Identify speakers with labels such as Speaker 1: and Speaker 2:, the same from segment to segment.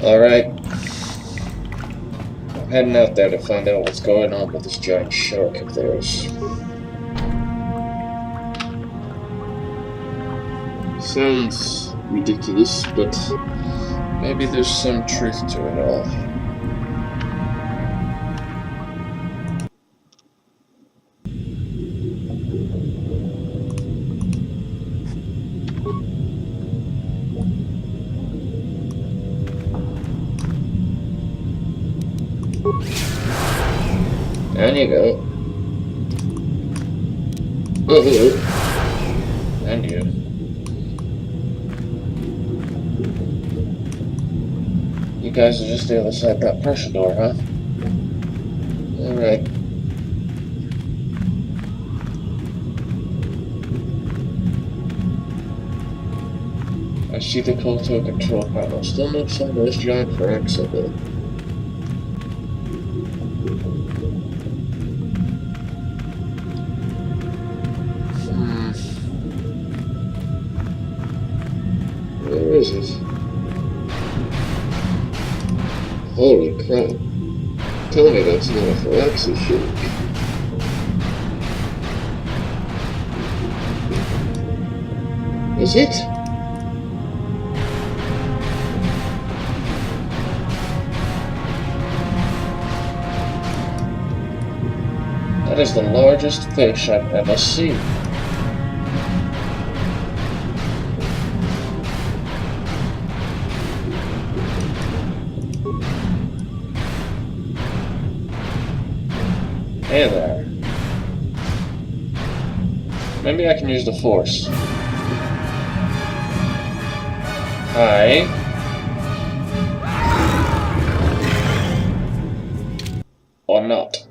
Speaker 1: Alright. I'm heading out there to find out what's going on with this giant shark of theirs. Sounds ridiculous, but maybe there's some truth to it all. There you go. Oh, hello. And you. You guys are just the other side of that pressure door, huh? Alright. I see the Koto control panel. Still no sign of this giant Firaxan though. Where is it? Holy crap. Tell me that's not a Firaxan shark. Is it? That is the largest fish I've ever seen. Hey there. Maybe I can use the force. Hi. Or not.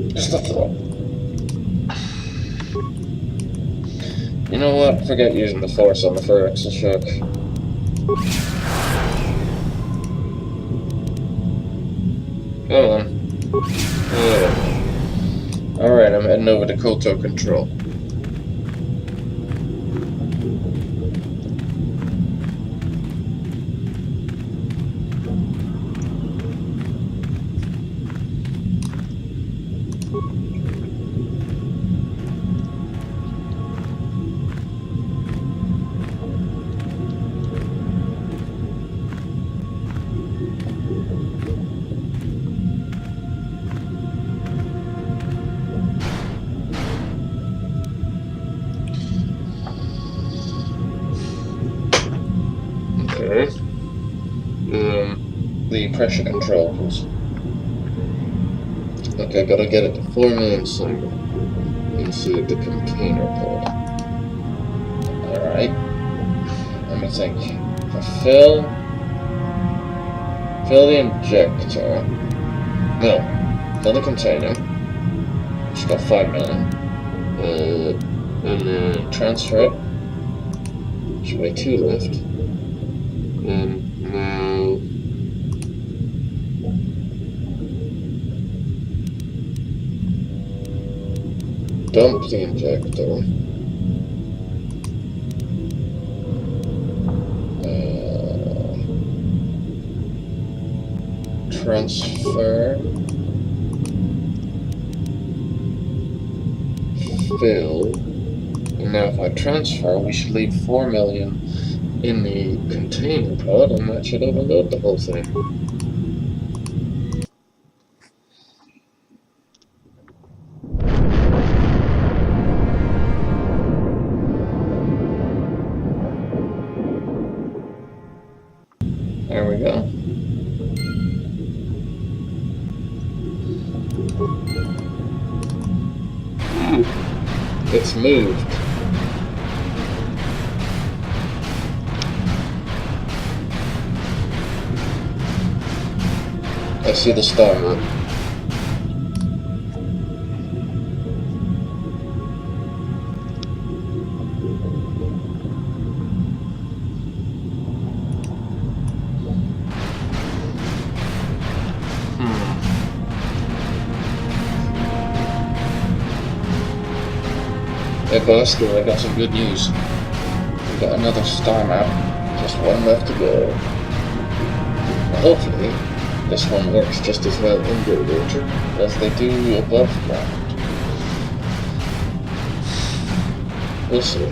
Speaker 1: Just a thought. You know what? Forget using the force on the Firaxan shark. Come on. Alright, I'm heading over to Koto Control. Okay. The pressure controls. Okay, gotta get it to 4 million cycle inside the container pod. Alright. Let me think. Fill the injector. No. Fill the container. Just got 5 million. And then transfer it. Should be 2 left. And now dump the injector. Transfer. Fill. And now if I transfer, we should leave 4 million in the container pod, and that should overload the whole thing. There we go. It's moved. I see the star map. Hey Buster, I got some good news. We got another star map. Just one left to go. Hopefully, this one works just as well underwater as they do above ground. We'll see.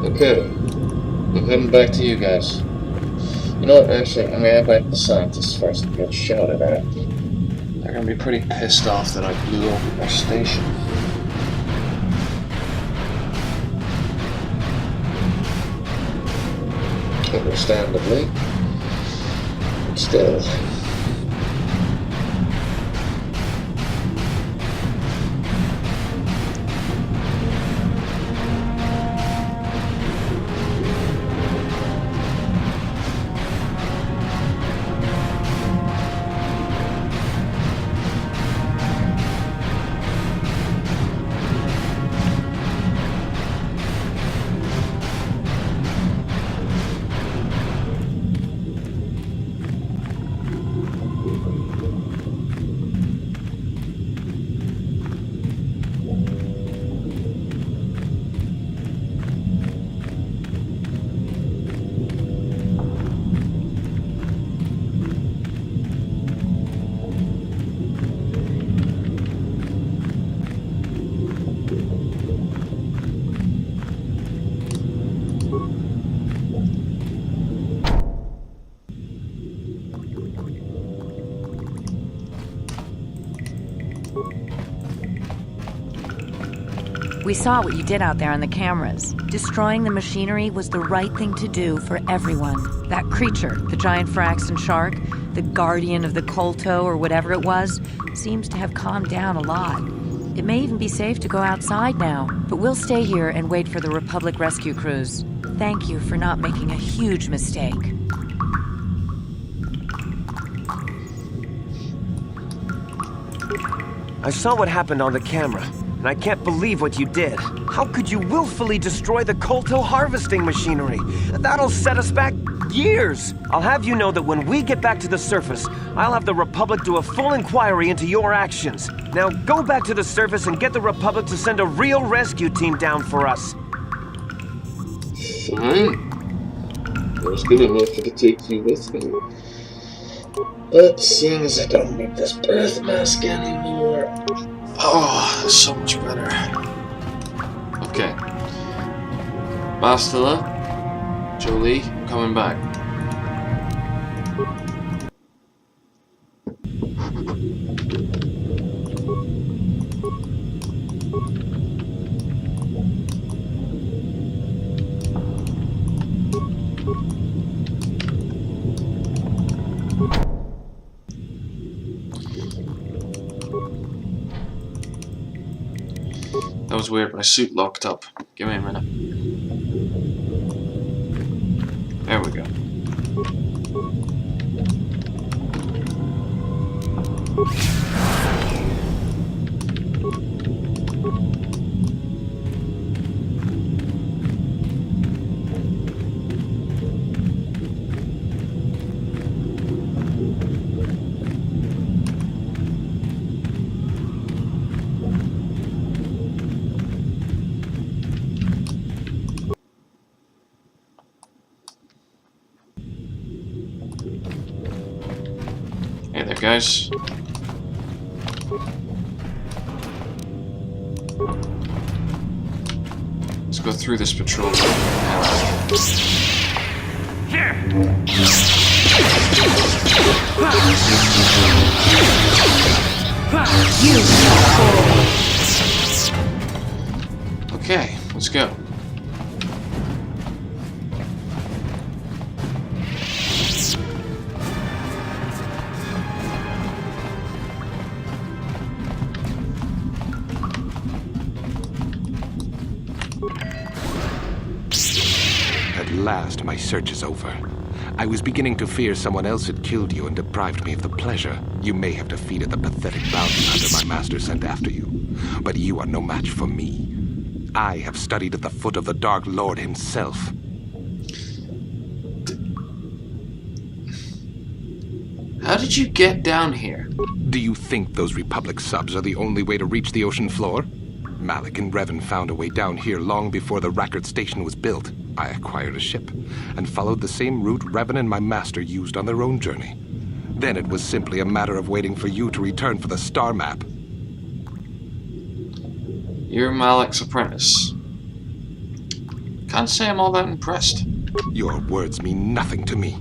Speaker 1: Okay, I'm heading back to you guys. You know what, actually, I'm gonna head back to the scientists first and get shouted at. They're gonna be pretty pissed off that I blew up their station. Understandably. But still.
Speaker 2: We saw what you did out there on the cameras. Destroying the machinery was the right thing to do for everyone. That creature, the giant Firaxan shark, the guardian of the Kolto or whatever it was, seems to have calmed down a lot. It may even be safe to go outside now, but we'll stay here and wait for the Republic rescue crews. Thank you for not making a huge mistake.
Speaker 3: I saw what happened on the camera. And I can't believe what you did. How could you willfully destroy the Kolto harvesting machinery? That'll set us back years. I'll have you know that when we get back to the surface, I'll have the Republic do a full inquiry into your actions. Now go back to the surface and get the Republic to send a real rescue team down for us.
Speaker 1: Fine. I was gonna offer to take you with me. But seeing as I don't need this breath mask anymore... Oh, that's so much better. Okay. Bastila, Jolie, I'm coming back. That was weird, my suit locked up. Give me a minute. There we go. Hey there, guys. Let's go through this patrol. Okay, let's go.
Speaker 4: last, my search is over. I was beginning to fear someone else had killed you and deprived me of the pleasure you may have defeated the pathetic bounty hunter my master sent after you. But you are no match for me. I have studied at the foot of the Dark Lord himself.
Speaker 1: How did you get down here?
Speaker 4: Do you think those Republic subs are the only way to reach the ocean floor? Malik and Revan found a way down here long before the Hrakert station was built. I acquired a ship and followed the same route Revan and my master used on their own journey. Then it was simply a matter of waiting for you to return for the star map.
Speaker 1: You're Malik's apprentice. Can't say I'm all that impressed.
Speaker 4: Your words mean nothing to me,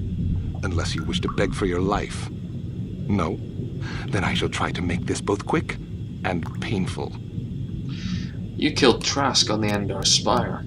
Speaker 4: unless you wish to beg for your life. No? Then I shall try to make this both quick and painful.
Speaker 1: You killed Trask on the Endar Spire.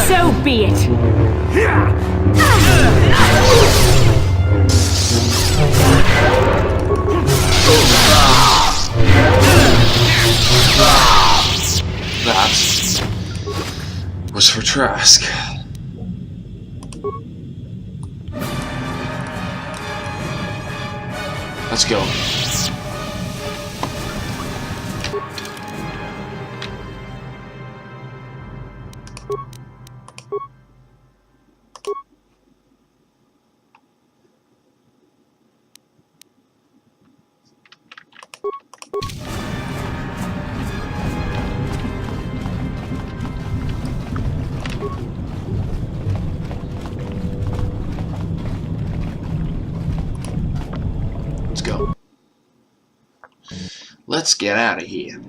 Speaker 5: So be it.
Speaker 1: That was for Trask. Let's go. Let's go. Let's get out of here.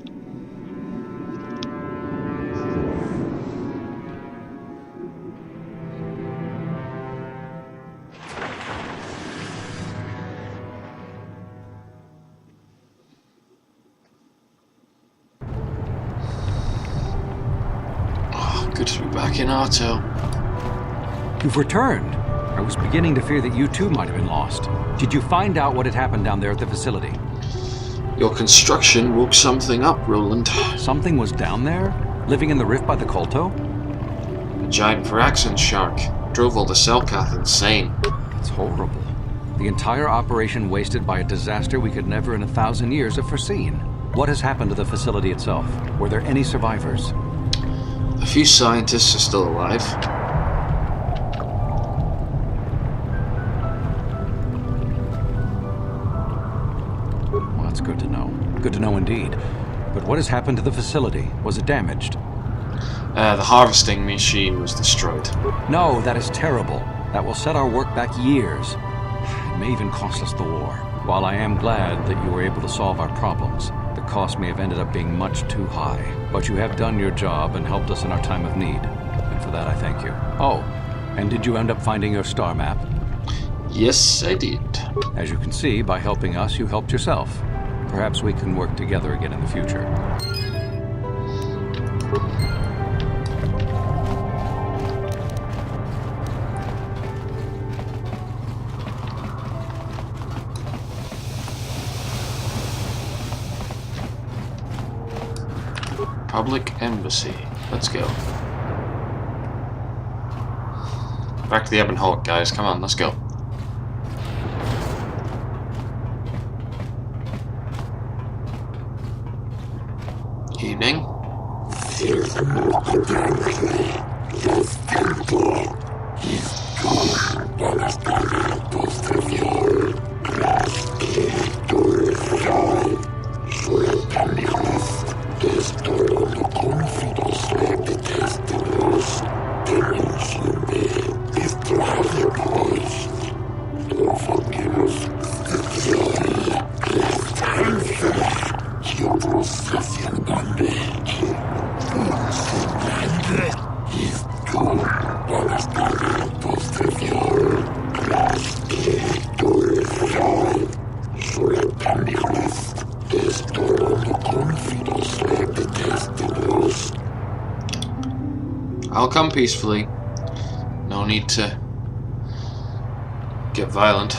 Speaker 1: Oh, good to be back in Arto.
Speaker 6: You've returned. I was beginning to fear that you too might have been lost. Did you find out what had happened down there at the facility?
Speaker 1: Your construction woke something up, Roland.
Speaker 6: Something was down there? Living in the rift by the Kolto?
Speaker 1: A giant Firaxan shark drove all the Selkath insane.
Speaker 6: It's horrible. The entire operation wasted by a disaster we could never in 1,000 years have foreseen. What has happened to the facility itself? Were there any survivors?
Speaker 1: A few scientists are still alive.
Speaker 6: Well, that's good to know. Good to know indeed. But what has happened to the facility? Was it damaged?
Speaker 1: The harvesting machine was destroyed.
Speaker 6: No, that is terrible. That will set our work back years. It may even cost us the war. While I am glad that you were able to solve our problems, the cost may have ended up being much too high. But you have done your job and helped us in our time of need. And for that I thank you. Oh, and did you end up finding your star map?
Speaker 1: Yes, I did.
Speaker 6: As you can see, by helping us, you helped yourself. Perhaps we can work together again in the future.
Speaker 1: Public Embassy. Let's go. Back to the Ebon Hawk, guys. Come on, let's go. I'll come peacefully. No need to get violent.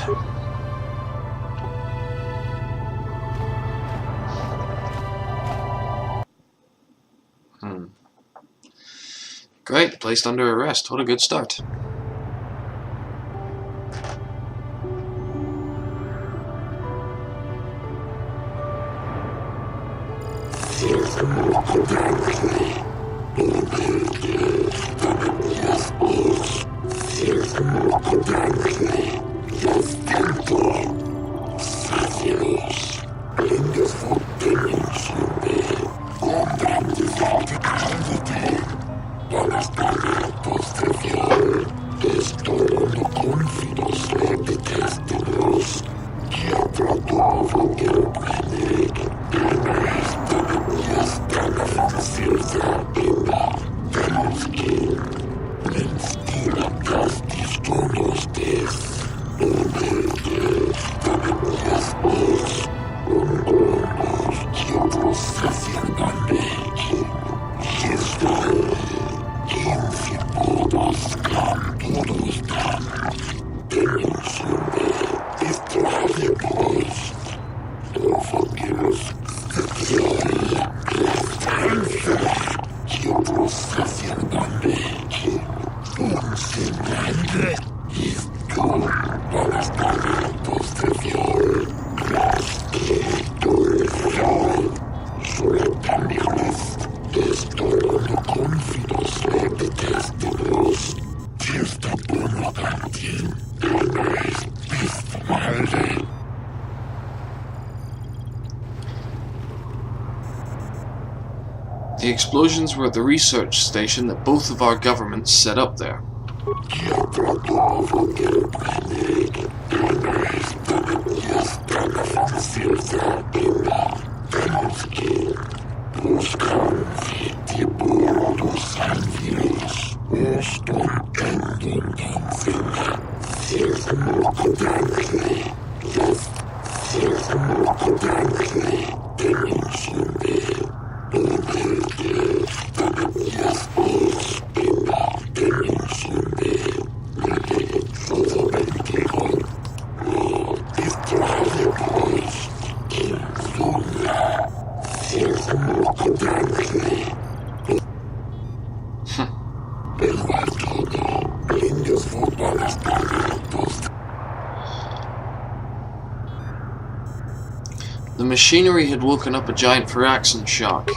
Speaker 1: Great, placed under arrest. What a good start. The explosions were at the research station that both of our governments set up there. The machinery had woken up a giant Firaxan shock.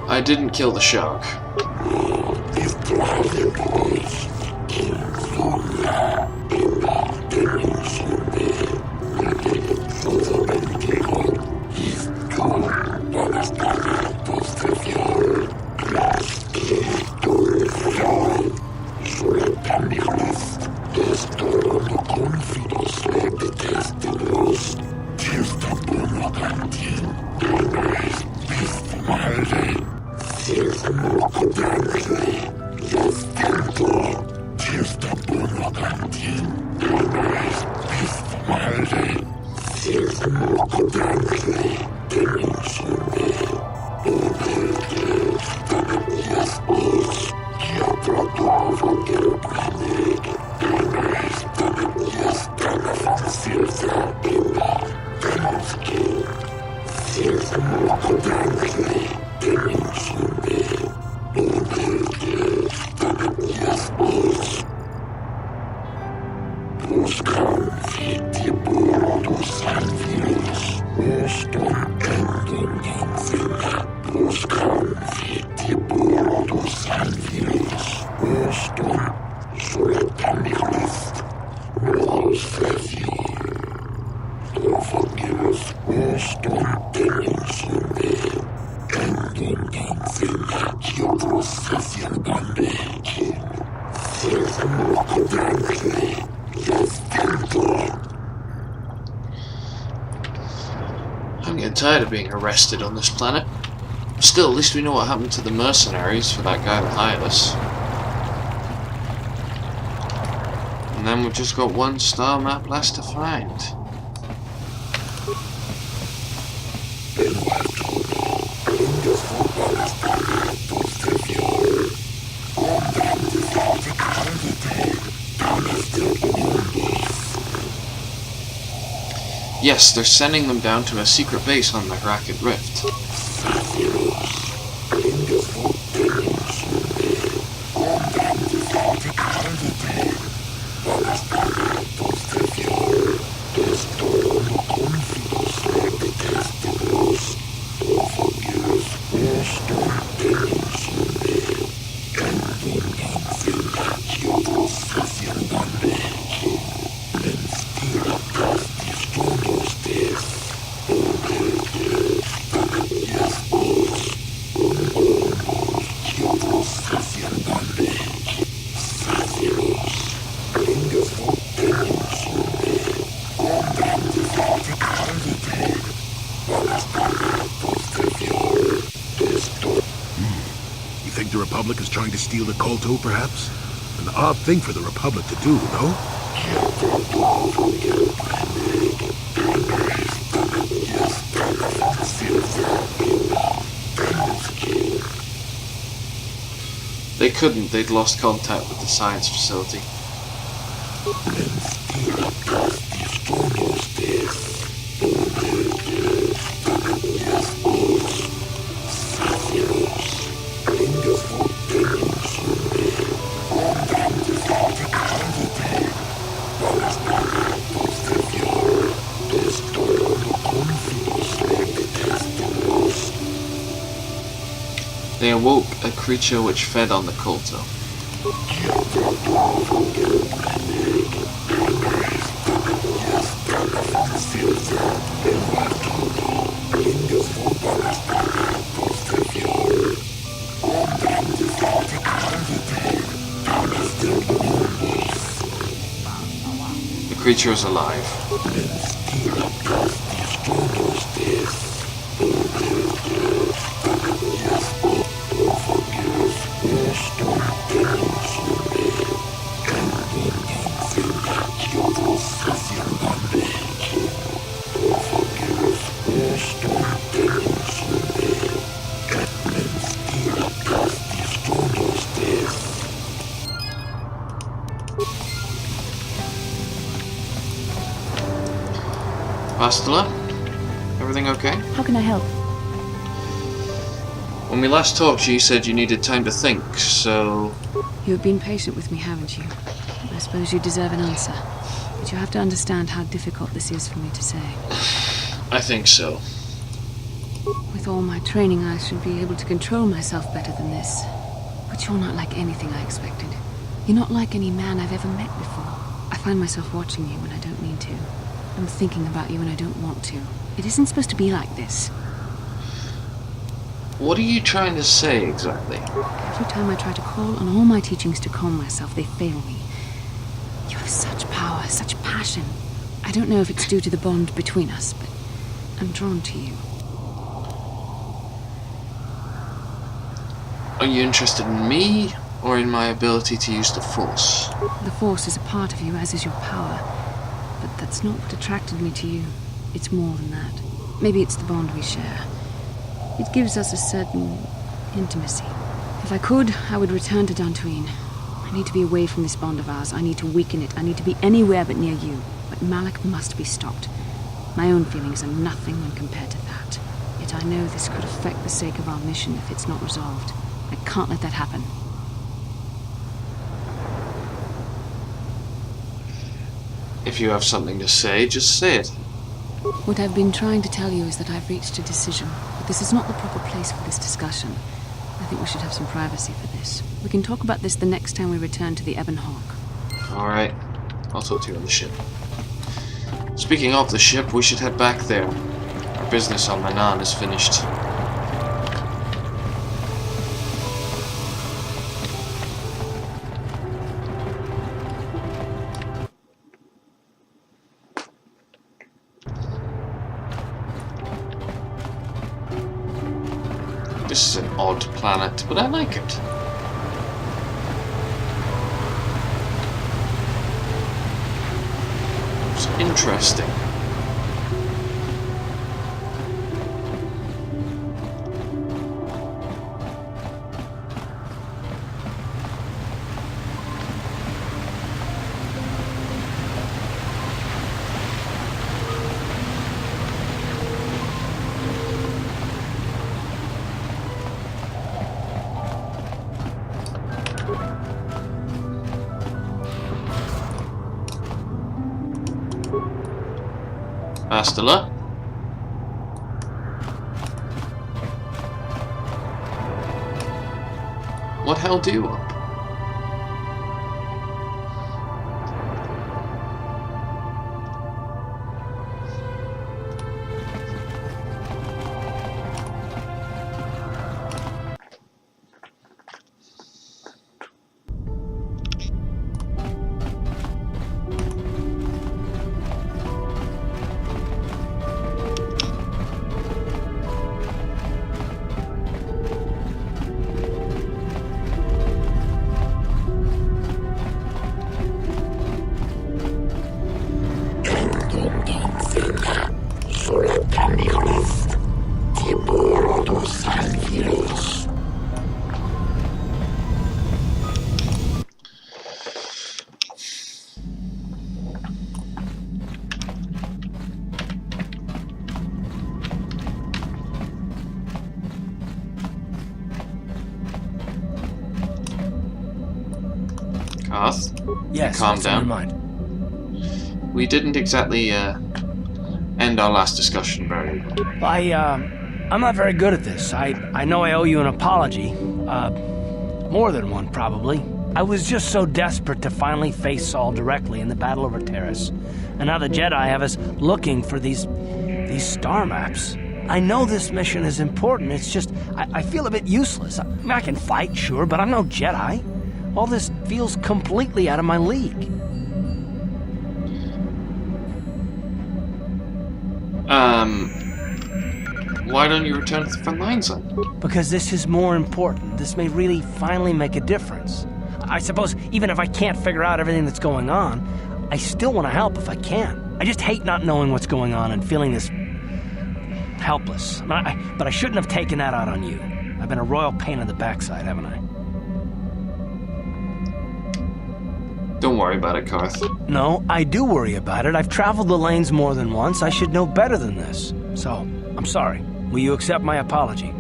Speaker 1: I didn't kill the shark. I'm getting tired of being arrested on this planet. Still, at least we know what happened to the mercenaries for that guy that hired us. And then we've just got one star map left to find. Yes, they're sending them down to a secret base on the Hrakert Rift.
Speaker 7: The Republic is trying to steal the Kolto, perhaps? An odd thing for the Republic to do, no?
Speaker 1: They couldn't, they'd lost contact with the science facility. They awoke a creature which fed on the Kolto. The creature is alive. Bastila? Everything okay?
Speaker 8: How can I help?
Speaker 1: When we last talked, you said you needed time to think, so...
Speaker 8: You have been patient with me, haven't you? I suppose you deserve an answer. But you have to understand how difficult this is for me to say.
Speaker 1: I think so.
Speaker 8: With all my training, I should be able to control myself better than this. But you're not like anything I expected. You're not like any man I've ever met before. I find myself watching you when I don't mean to. I'm thinking about you when I don't want to. It isn't supposed to be like this.
Speaker 1: What are you trying to say, exactly?
Speaker 8: Every time I try to call on all my teachings to calm myself, they fail me. You have such power, such passion. I don't know if it's due to the bond between us, but I'm drawn to you.
Speaker 1: Are you interested in me, or in my ability to use the Force?
Speaker 8: The Force is a part of you, as is your power. But that's not what attracted me to you. It's more than that. Maybe it's the bond we share. It gives us a certain intimacy. If I could, I would return to Dantooine. I need to be away from this bond of ours. I need to weaken it. I need to be anywhere but near you. But Malik must be stopped. My own feelings are nothing when compared to that. Yet I know this could affect the sake of our mission if it's not resolved. I can't let that happen.
Speaker 1: If you have something to say, just say it.
Speaker 8: What I've been trying to tell you is that I've reached a decision, but this is not the proper place for this discussion. I think we should have some privacy for this. We can talk about this the next time we return to the Ebon Hawk.
Speaker 1: Alright, I'll talk to you on the ship. Speaking of the ship, we should head back there. Our business on Manan is finished. This is an odd planet, but I like it. It's interesting. Astela? What held you up? Arth?
Speaker 9: Yes,
Speaker 1: calm down.
Speaker 9: Mind.
Speaker 1: We didn't exactly end our last discussion very well.
Speaker 9: I'm not very good at this. I know I owe you an apology. More than one, probably. I was just so desperate to finally face Saul directly in the Battle over Terrace. And now the Jedi have us looking for these star maps. I know this mission is important, it's just, I feel a bit useless. I can fight, sure, but I'm no Jedi. All this feels completely out of my league.
Speaker 1: Why don't you return to the front lines then?
Speaker 9: Because this is more important. This may really finally make a difference. I suppose even if I can't figure out everything that's going on, I still want to help if I can. I just hate not knowing what's going on and feeling this helpless. But I shouldn't have taken that out on you. I've been a royal pain in the backside, haven't I?
Speaker 1: Don't worry about it, Karth.
Speaker 9: No, I do worry about it. I've traveled the lanes more than once. I should know better than this. So, I'm sorry. Will you accept my apology?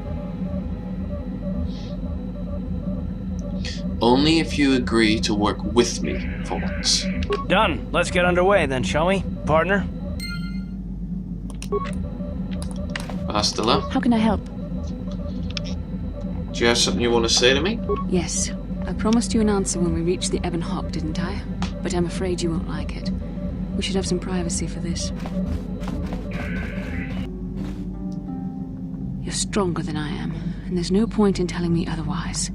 Speaker 1: Only if you agree to work with me for once.
Speaker 9: Done. Let's get underway then, shall we, partner?
Speaker 1: Astela?
Speaker 8: How can I help?
Speaker 1: Do you have something you want to say to me?
Speaker 8: Yes. I promised you an answer when we reached the Ebon Hawk, didn't I? But I'm afraid you won't like it. We should have some privacy for this. You're stronger than I am, and there's no point in telling me otherwise.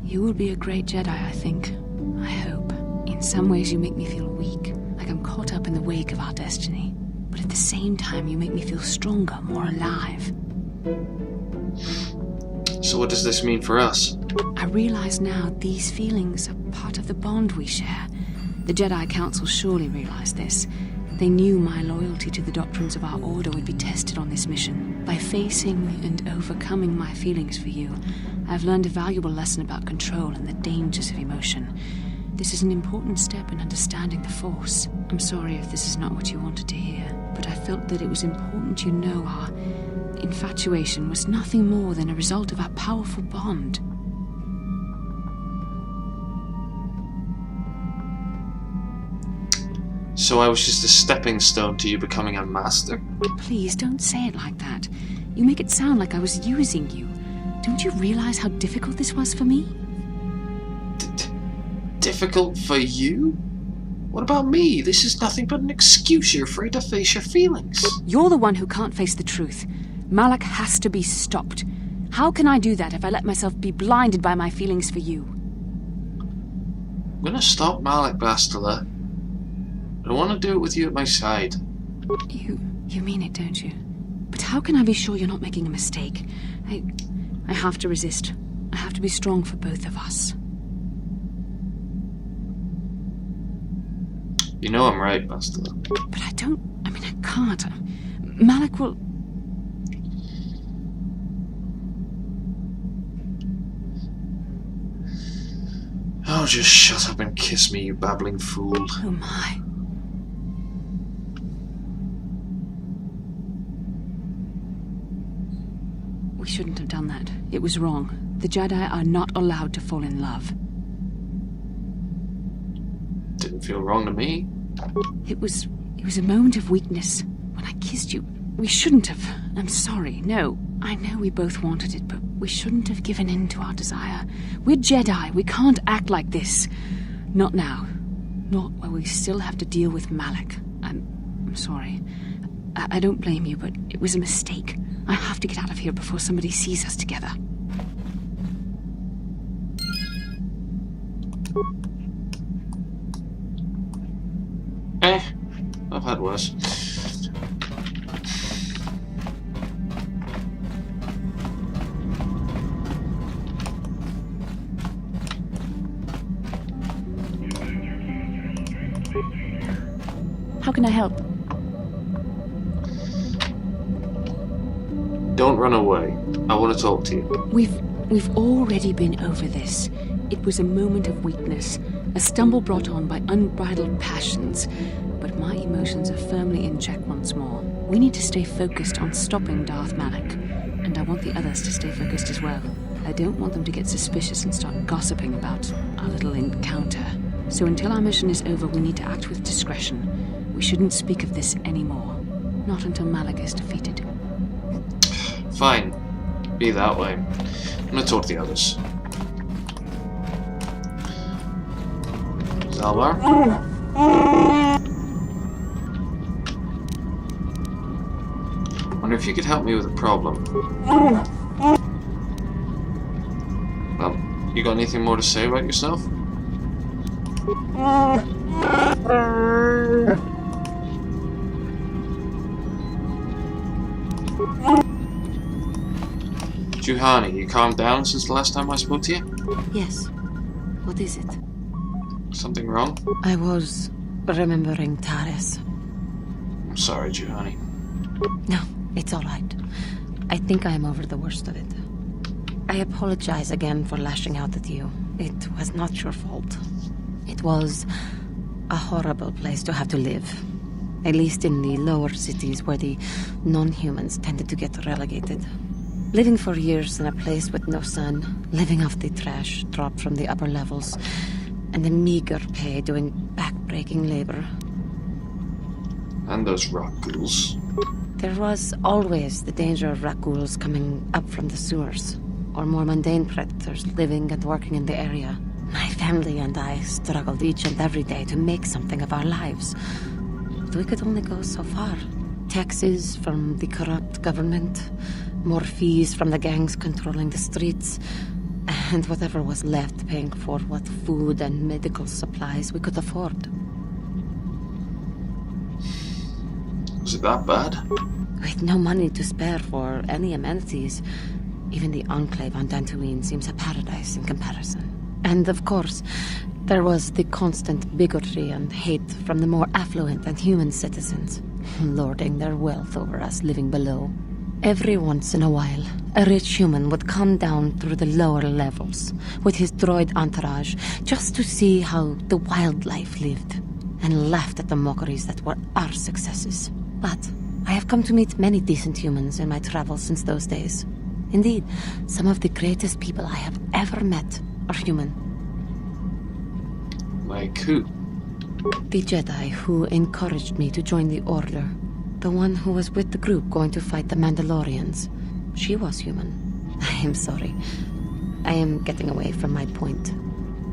Speaker 8: You will be a great Jedi, I think. I hope. In some ways you make me feel weak, like I'm caught up in the wake of our destiny. But at the same time you make me feel stronger, more alive.
Speaker 1: So what does this mean for us?
Speaker 8: I realize now these feelings are part of the bond we share. The Jedi Council surely realized this. They knew my loyalty to the doctrines of our order would be tested on this mission. By facing and overcoming my feelings for you, I've learned a valuable lesson about control and the dangers of emotion. This is an important step in understanding the Force. I'm sorry if this is not what you wanted to hear, but I felt that it was important you know our infatuation was nothing more than a result of our powerful bond.
Speaker 1: So I was just a stepping stone to you becoming a master?
Speaker 8: Please, don't say it like that. You make it sound like I was using you. Don't you realize how difficult this was for me?
Speaker 1: Difficult for you? What about me? This is nothing but an excuse. You're afraid to face your feelings.
Speaker 8: You're the one who can't face the truth. Malak has to be stopped. How can I do that if I let myself be blinded by my feelings for you?
Speaker 1: I'm gonna stop Malak, Bastila. I want to do it with you at my side.
Speaker 8: You mean it, don't you? But how can I be sure you're not making a mistake? I have to resist. I have to be strong for both of us.
Speaker 1: You know I'm right, Bastila.
Speaker 8: But I can't. Malak will...
Speaker 1: Oh, just shut up and kiss me, you babbling fool.
Speaker 8: Oh my. We shouldn't have done that. It was wrong. The Jedi are not allowed to fall in love.
Speaker 1: Didn't feel wrong to me.
Speaker 8: It was a moment of weakness. When I kissed you, we shouldn't have. I'm sorry. No, I know we both wanted it, but we shouldn't have given in to our desire. We're Jedi. We can't act like this. Not now. Not while we still have to deal with Malak. I'm sorry. I don't blame you, but it was a mistake. I have to get out of here before somebody sees us together.
Speaker 1: I've had worse.
Speaker 8: How can I help?
Speaker 1: Don't run away. I want to talk to you.
Speaker 8: We've already been over this. It was a moment of weakness, a stumble brought on by unbridled passions. But my emotions are firmly in check once more. We need to stay focused on stopping Darth Malak, and I want the others to stay focused as well. I don't want them to get suspicious and start gossiping about our little encounter. So until our mission is over, we need to act with discretion. We shouldn't speak of this anymore. Not until Malak is defeated.
Speaker 1: Fine. Be that way. I'm gonna talk to the others. Zalbar? Wonder if you could help me with a problem. Well, you got anything more to say about yourself? Juhani, you calmed down since the last time I spoke to you?
Speaker 2: Yes. What is it?
Speaker 1: Something wrong?
Speaker 2: I was remembering Taris.
Speaker 1: I'm sorry, Juhani.
Speaker 2: No, it's all right. I think I am over the worst of it. I apologize again for lashing out at you. It was not your fault. It was a horrible place to have to live. At least in the lower cities where the non-humans tended to get relegated. Living for years in a place with no sun, living off the trash dropped from the upper levels, and the meager pay doing back-breaking labor.
Speaker 1: And those rock ghouls.
Speaker 2: There was always the danger of Rakghouls coming up from the sewers, or more mundane predators living and working in the area. My family and I struggled each and every day to make something of our lives. But we could only go so far. Taxes from the corrupt government, more fees from the gangs controlling the streets, and whatever was left paying for what food and medical supplies we could afford.
Speaker 1: Was it that bad?
Speaker 2: With no money to spare for any amenities, even the Enclave on Dantooine seems a paradise in comparison. And of course, there was the constant bigotry and hate from the more affluent and human citizens, lording their wealth over us living below. Every once in a while, a rich human would come down through the lower levels with his droid entourage just to see how the wildlife lived, and laughed at the mockeries that were our successes. But I have come to meet many decent humans in my travels since those days. Indeed, some of the greatest people I have ever met are human.
Speaker 1: Like who?
Speaker 8: The Jedi who encouraged me to join the Order. The one who was with the group going to fight the Mandalorians. She was human. I am sorry. I am getting away from my point.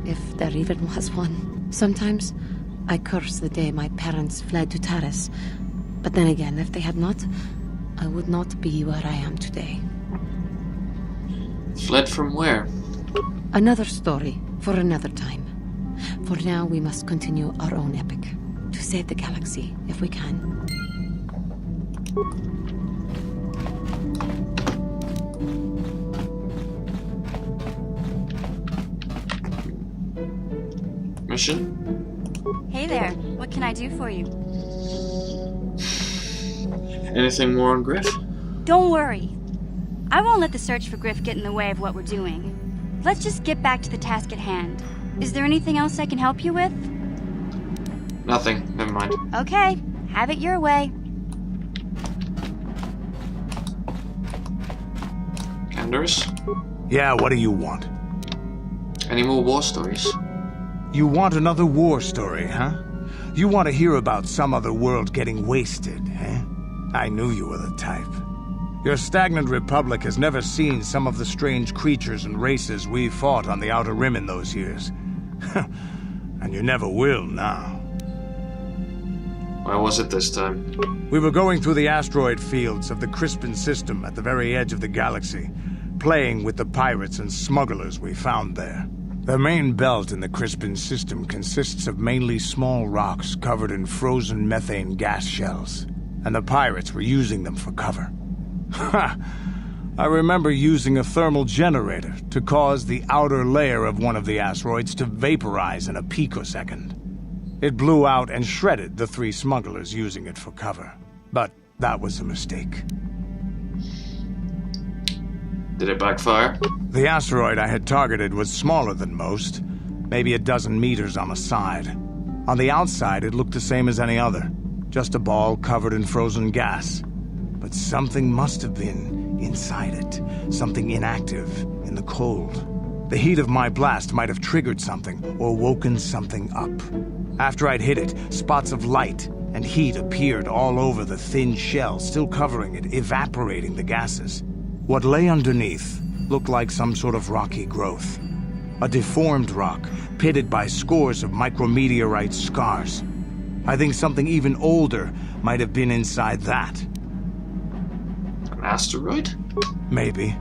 Speaker 8: If there even was one. Sometimes, I curse the day my parents fled to Taris. But then again, if they had not, I would not be where I am today.
Speaker 1: Fled from where?
Speaker 8: Another story for another time. For now, we must continue our own epic. To save the galaxy, if we can.
Speaker 1: Mission?
Speaker 10: Hey there, what can I do for you?
Speaker 1: Anything more on Griff?
Speaker 10: Don't worry. I won't let the search for Griff get in the way of what we're doing. Let's just get back to the task at hand. Is there anything else I can help you with?
Speaker 1: Nothing. Never mind.
Speaker 10: Okay, have it your way.
Speaker 1: Canderous?
Speaker 11: Yeah, what do you want?
Speaker 1: Any more war stories?
Speaker 11: You want another war story, huh? You want to hear about some other world getting wasted, eh? I knew you were the type. Your stagnant republic has never seen some of the strange creatures and races we fought on the Outer Rim in those years. And you never will now.
Speaker 1: Where was it this time?
Speaker 11: We were going through the asteroid fields of the Crispin system at the very edge of the galaxy, playing with the pirates and smugglers we found there. The main belt in the Crispin system consists of mainly small rocks covered in frozen methane gas shells, and the pirates were using them for cover. Ha! I remember using a thermal generator to cause the outer layer of one of the asteroids to vaporize in a picosecond. It blew out and shredded the 3 smugglers using it for cover. But that was a mistake.
Speaker 1: Did it backfire?
Speaker 11: The asteroid I had targeted was smaller than most, maybe a dozen meters on a side. On the outside, it looked the same as any other, just a ball covered in frozen gas. But something must have been inside it, something inactive, in the cold. The heat of my blast might have triggered something or woken something up. After I'd hit it, spots of light and heat appeared all over the thin shell, still covering it, evaporating the gases. What lay underneath looked like some sort of rocky growth. A deformed rock, pitted by scores of micrometeorite scars. I think something even older might have been inside that.
Speaker 1: An asteroid?
Speaker 11: Maybe,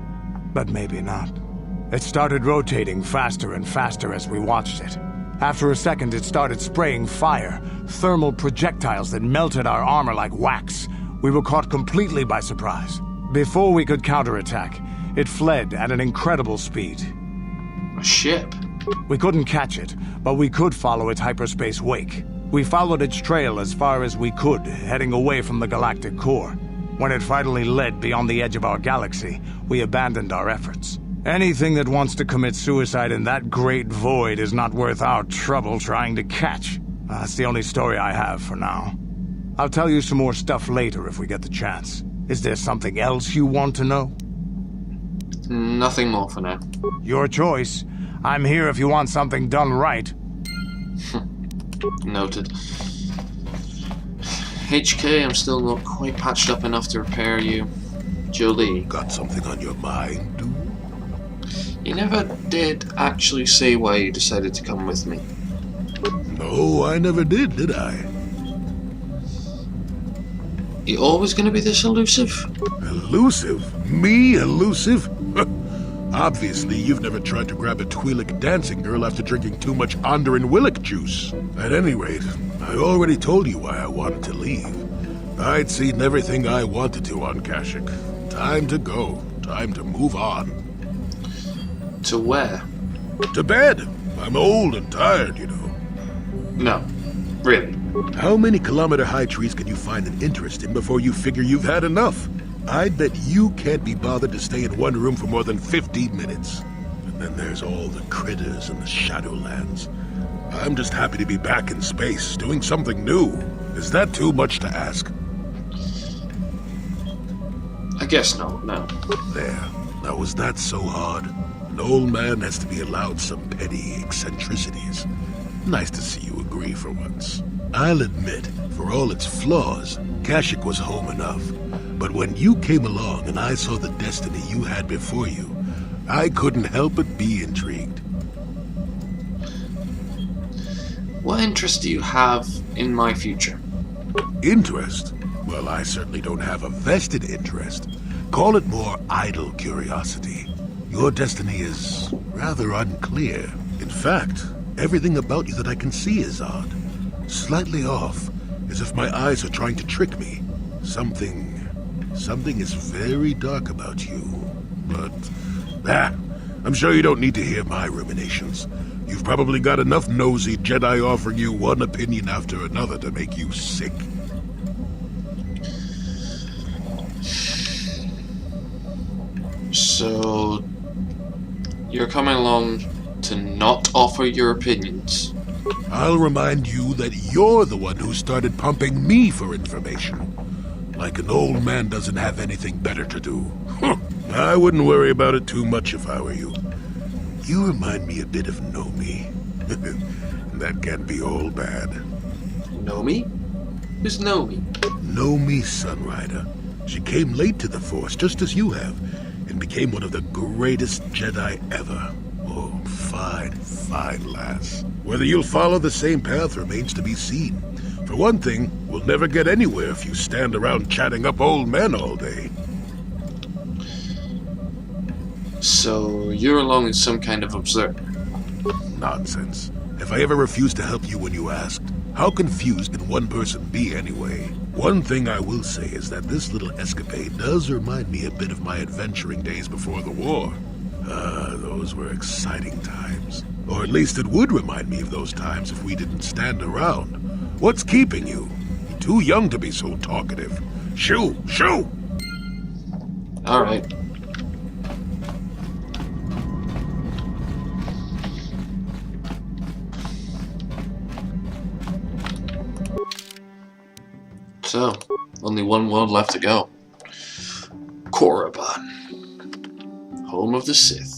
Speaker 11: but maybe not. It started rotating faster and faster as we watched it. After a second, it started spraying fire, thermal projectiles that melted our armor like wax. We were caught completely by surprise. Before we could counterattack, it fled at an incredible speed.
Speaker 1: A ship?
Speaker 11: We couldn't catch it, but we could follow its hyperspace wake. We followed its trail as far as we could, heading away from the galactic core. When it finally led beyond the edge of our galaxy, we abandoned our efforts. Anything that wants to commit suicide in that great void is not worth our trouble trying to catch. That's the only story I have for now. I'll tell you some more stuff later if we get the chance. Is there something else you want to know?
Speaker 1: Nothing more for now.
Speaker 11: Your choice. I'm here if you want something done right.
Speaker 1: Noted. HK, I'm still not quite patched up enough to repair you. Jolie.
Speaker 7: Got something on your mind, dude?
Speaker 1: You never did actually say why you decided to come with me.
Speaker 7: No, I never did I?
Speaker 1: You always gonna be this elusive?
Speaker 7: Elusive? Me elusive? Obviously, you've never tried to grab a Twi'lek dancing girl after drinking too much Onderan Willick juice. At any rate, I already told you why I wanted to leave. I'd seen everything I wanted to on Kashyyyk. Time to go. Time to move on.
Speaker 1: To where?
Speaker 7: To bed. I'm old and tired, you know.
Speaker 1: No. Really.
Speaker 7: How many kilometer-high trees can you find an interest in before you figure you've had enough? I bet you can't be bothered to stay in one room for more than 15 minutes. And then there's all the critters and the Shadowlands. I'm just happy to be back in space, doing something new. Is that too much to ask?
Speaker 1: I guess not, no.
Speaker 7: There. Now was that so hard? An old man has to be allowed some petty eccentricities. Nice to see you agree for once. I'll admit, for all its flaws, Kashyyyk was home enough. But when you came along and I saw the destiny you had before you, I couldn't help but be intrigued.
Speaker 1: What interest do you have in my future?
Speaker 7: Interest? Well, I certainly don't have a vested interest. Call it more idle curiosity. Your destiny is rather unclear. In fact, everything about you that I can see is odd. Slightly off, as if my eyes are trying to trick me. Something is very dark about you. But, I'm sure you don't need to hear my ruminations. You've probably got enough nosy Jedi offering you one opinion after another to make you sick.
Speaker 1: So, you're coming along to not offer your opinions?
Speaker 7: I'll remind you that you're the one who started pumping me for information. Like an old man doesn't have anything better to do. I wouldn't worry about it too much if I were you. You remind me a bit of Nomi. That can't be all bad.
Speaker 1: Nomi? Who's Nomi?
Speaker 7: Nomi Sunrider. She came late to the Force, just as you have, and became one of the greatest Jedi ever. Oh, fine lass. Whether you'll follow the same path remains to be seen. For one thing, we'll never get anywhere if you stand around chatting up old men all day.
Speaker 1: So, you're along in some kind of observer?
Speaker 7: Nonsense. If I ever refused to help you when you asked, how confused can one person be anyway? One thing I will say is that this little escapade does remind me a bit of my adventuring days before the war. Those were exciting times. Or at least it would remind me of those times if we didn't stand around. What's keeping you? You're too young to be so talkative. Shoo! Shoo!
Speaker 1: Alright. So, only one world left to go. Korriban. Home of the Sith.